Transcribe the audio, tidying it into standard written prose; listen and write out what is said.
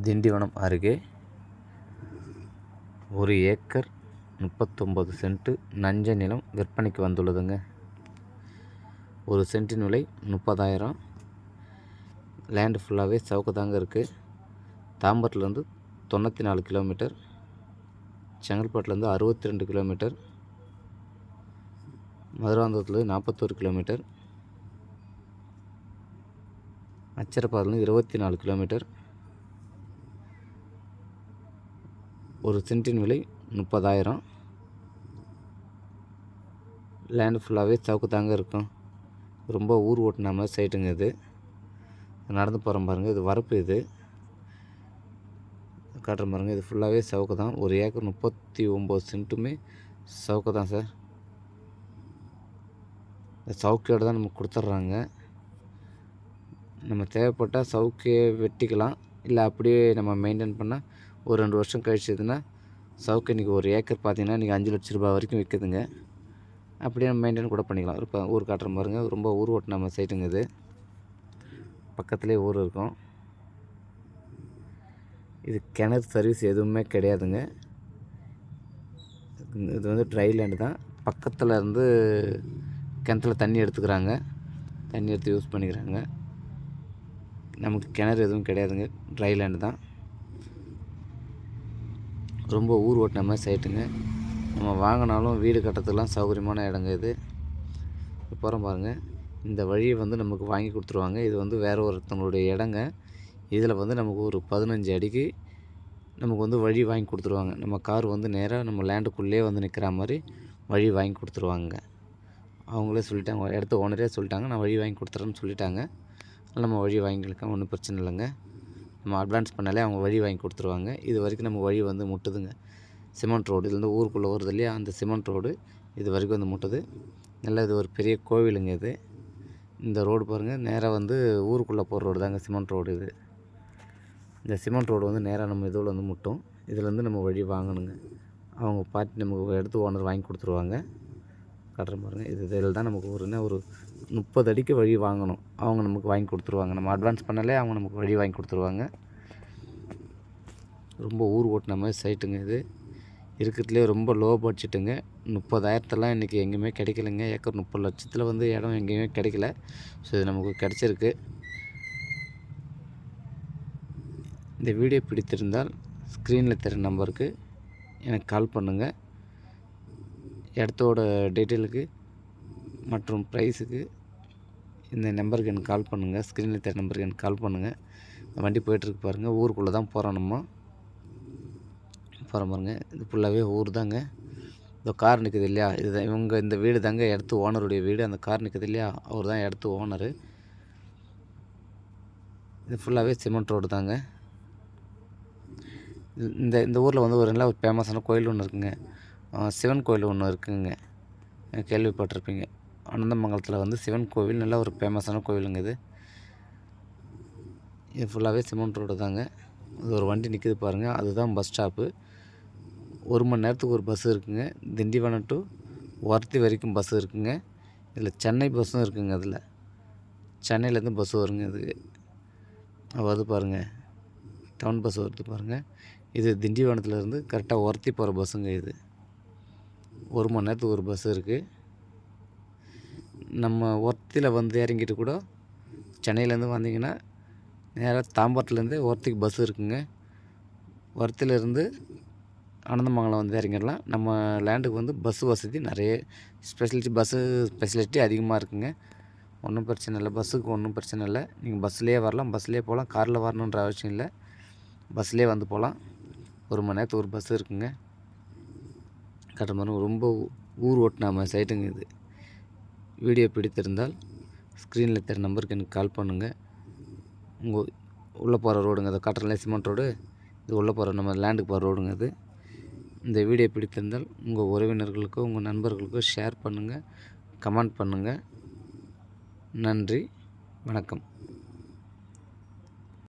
திண்டிவனம் அருகே 1 acre 39 send நஞ்சை நிலம் விற்பனைக்கு வந்துள்ளதுங்க. ஒரு சென்ட்டின் விலை 30,000. லேண்டு ஃபுல்லாகவே சவுக்கு தாங்க இருக்குது. தாம்பரத்துலேருந்து 94 கிலோமீட்டர், செங்கல்பட்டுலேருந்து 62 கிலோமீட்டர், மதுராந்தகத்துலேருந்து 41 கிலோமீட்டர், அச்சரப்பாடிலேருந்து 24 கிலோமீட்டர். ஒரு சென்ட்டின் விலை 30,000. லேண்டு ஃபுல்லாகவே சவுக்கு தாங்க இருக்கும். ரொம்ப ஊர் ஓட்டின மாதிரி சைட்டுங்க இது. நடந்து போகிறோம் பாருங்கள். இது வரப்பு, இது காட்டுற பாருங்கள். இது ஃபுல்லாகவே சவுக்கு தான். 1 ஏக்கர் 39 சென்ட்டுமே சவுக்கு தான் சார். சவுக்கையோடு தான் நமக்கு கொடுத்துட்றாங்க. நம்ம தேவைப்பட்டால் சவுக்கையை வெட்டிக்கலாம், இல்லை அப்படியே நம்ம மெயின்டைன் பண்ணால் ஒரு 2 வருஷம் கழிச்சதுன்னா சவுக்கு இன்றைக்கி 1 ஏக்கர் பார்த்திங்கன்னா இன்றைக்கி 5 லட்ச ரூபா வரைக்கும் விற்குதுங்க. அப்படியே நம்ம மெயின்டைன் கூட பண்ணிக்கலாம். இப்போ ஊர் காட்டுற பாருங்கள். ரொம்ப ஊர் ஓட்டு நம்ம சைட்டுங்க இது. பக்கத்துலேயே ஊர் இருக்கும். இது கிணறு சர்வீஸ் எதுவுமே கிடையாதுங்க. இது வந்து ட்ரை லேண்டு தான். பக்கத்தில் இருந்து கிணத்துல தண்ணி எடுத்துக்கிறாங்க, தண்ணி எடுத்து யூஸ் பண்ணிக்கிறாங்க. நமக்கு கிணறு எதுவும் கிடையாதுங்க. ட்ரை லேண்டு தான். ரொம்ப ஊர் ஓட்டின மாதிரி சைட்டுங்க. நம்ம வாங்கினாலும் வீடு கட்டுறதுக்கெலாம் சௌகரியமான இடங்க இது. போகிறோம் பாருங்கள். இந்த வழியை வந்து நமக்கு வாங்கி கொடுத்துருவாங்க. இது வந்து வேறு ஒருத்தவங்களுடைய இடங்க. இதில் வந்து நமக்கு ஒரு 15 அடிக்கு நமக்கு வந்து வழி வாங்கி கொடுத்துருவாங்க. நம்ம கார் வந்து நேராக நம்ம லேண்டுக்குள்ளே வந்து நிற்கிற மாதிரி வழி வாங்கி கொடுத்துருவாங்க. அவங்களே சொல்லிட்டாங்க, இடத்த ஓனரே சொல்லிட்டாங்க, நான் வழி வாங்கி கொடுத்துறேன்னு சொல்லிட்டாங்க. நம்ம வழி வாங்கிக்கலாம், ஒன்றும் பிரச்சனை இல்லைங்க. நம்ம அட்வான்ஸ் பண்ணாலே அவங்க வழி வாங்கி கொடுத்துருவாங்க. இது வரைக்கும் நம்ம வழி வந்து முட்டுதுங்க. சிமெண்ட் ரோடு இதுலேருந்து ஊருக்குள்ளே வருது இல்லையா, அந்த சிமெண்ட் ரோடு இது வரைக்கும் வந்து முட்டுது. நல்லா இது ஒரு பெரிய கோவிலுங்க இது. இந்த ரோடு பாருங்கள், நேராக வந்து ஊருக்குள்ளே போகிற ரோடு தாங்க சிமெண்ட் ரோடு இது. இந்த சிமெண்ட் ரோடு வந்து நேராக நம்ம இதில் வந்து முட்டும். இதுலேருந்து நம்ம வழி வாங்கணுங்க. அவங்க பார்த்து நமக்கு எடுத்து ஓனர் வாங்கி கொடுத்துருவாங்க. காட்டுற பாருங்கள். இதில் தான் நமக்கு ஒரு 30 அடிக்கு வழி வாங்கணும். அவங்க நமக்கு வாங்கி கொடுத்துருவாங்க. நம்ம அட்வான்ஸ் பண்ணாலே அவங்க நமக்கு வழி வாங்கி கொடுத்துருவாங்க. ரொம்ப ஊர் ஓட்டின மாதிரி சைட்டுங்க இது. இருக்கிறதுலே ரொம்ப லோ பட்ஜெட்டுங்க. 30,000 இன்றைக்கி எங்கேயுமே கிடைக்கலைங்க. ஏக்கர் 30 லட்சத்தில் வந்து இடம் எங்கேயுமே கிடைக்கல. ஸோ இது நமக்கு கிடச்சிருக்கு. இந்த வீடியோ பிடித்திருந்தால் ஸ்க்ரீனில் தர நம்பருக்கு எனக்கு கால் பண்ணுங்கள். இடத்தோட டீட்டெயிலுக்கு மற்றும் ப்ரைஸுக்கு இந்த நம்பருக்கு எனக்கு கால் பண்ணுங்கள். ஸ்க்ரீனில் தர நம்பருக்கு எனக்கு கால் பண்ணுங்கள். வண்டி போய்ட்டுருக்கு பாருங்கள். ஊருக்குள்ளே தான் போகிறோம் நம்ம. போகிறோம் பாருங்கள். இது ஃபுல்லாகவே ஊர் தாங்க. இந்த கார் நிற்குது இல்லையா, இதுதான் இவங்க இந்த வீடு தாங்க இடத்து ஓனருடைய வீடு. அந்த கார் நிற்குது இல்லையா, அவர் தான் இடத்து ஓனரு. இது ஃபுல்லாகவே சிமெண்ட் ரோடு தாங்க. இந்த ஊரில் வந்து ஒரு நல்ல ஒரு ஃபேமஸான கோயில் ஒன்று இருக்குங்க. சிவன் கோயில் ஒன்று இருக்குங்க, கேள்விப்பட்டிருப்பீங்க. அனந்தமங்கலத்தில் வந்து சிவன் கோவில் நல்ல ஒரு ஃபேமஸான கோவிலுங்க இது. இது ஃபுல்லாகவே சிமெண்ட் ரோடு தாங்க. இது ஒரு வண்டி நிற்கிது பாருங்கள், அதுதான் பஸ் ஸ்டாப்பு. 1 மணி நேரத்துக்கு ஒரு பஸ் இருக்குங்க. திண்டிவனம் டு ஒர்த்தி வரைக்கும் பஸ் இருக்குங்க. இதில் சென்னை பஸ்ஸும் இருக்குங்க. அதில் சென்னையிலேருந்து பஸ் வருங்க. இதுக்கு வருது பாருங்கள், டவுன் பஸ் வருது பாருங்கள். இது திண்டிவனத்துலேருந்து கரெக்டாக ஒர்த்தி போகிற பஸ்ஸுங்க இது. 1 மணி நேரத்துக்கு ஒரு பஸ் இருக்குது. நம்ம ஒர்த்தியில் வந்து இறங்கிட்டு கூட சென்னையிலேருந்து வந்தீங்கன்னா நேராக தாம்பரத்துலேருந்து ஒர்த்திக்கு பஸ் இருக்குங்க. ஒர்த்திலேருந்து அனந்தமங்கலம் வந்து இறங்கிடலாம். நம்ம லேண்டுக்கு வந்து பஸ் வசதி நிறைய ஸ்பெஷலிட்டி அதிகமாக இருக்குங்க. ஒன்றும் பிரச்சனை இல்லை, பஸ்ஸுக்கு ஒன்றும் பிரச்சனை இல்லை. நீங்கள் பஸ்லேயே வரலாம், பஸ்லேயே போகலாம். காரில் வரணுன்ற அவசியம் இல்லை, பஸ்லேயே வந்து போகலாம். 1 மணி நேரத்துக்கு ஒரு பஸ் இருக்குங்க. கட்டுற மாதிரி ரொம்ப ஊர் ஓட்டின சைட்டுங்க இது. வீடியோ பிடித்திருந்தால் ஸ்க்ரீனில் தர நம்பருக்கு எனக்கு கால் பண்ணுங்கள். உங்கள் உள்ளே போகிற ரோடுங்க, அதை காட்டுறதுல சிமெண்ட் ரோடு. இது உள்ளே போகிற நம்ம லேண்டுக்கு போகிற ரோடுங்க இது. இந்த வீடியோ பிடித்திருந்தால் உங்கள் உறவினர்களுக்கோ உங்கள் நண்பர்களுக்கோ ஷேர் பண்ணுங்கள், கமெண்ட் பண்ணுங்கள். நன்றி, வணக்கம்.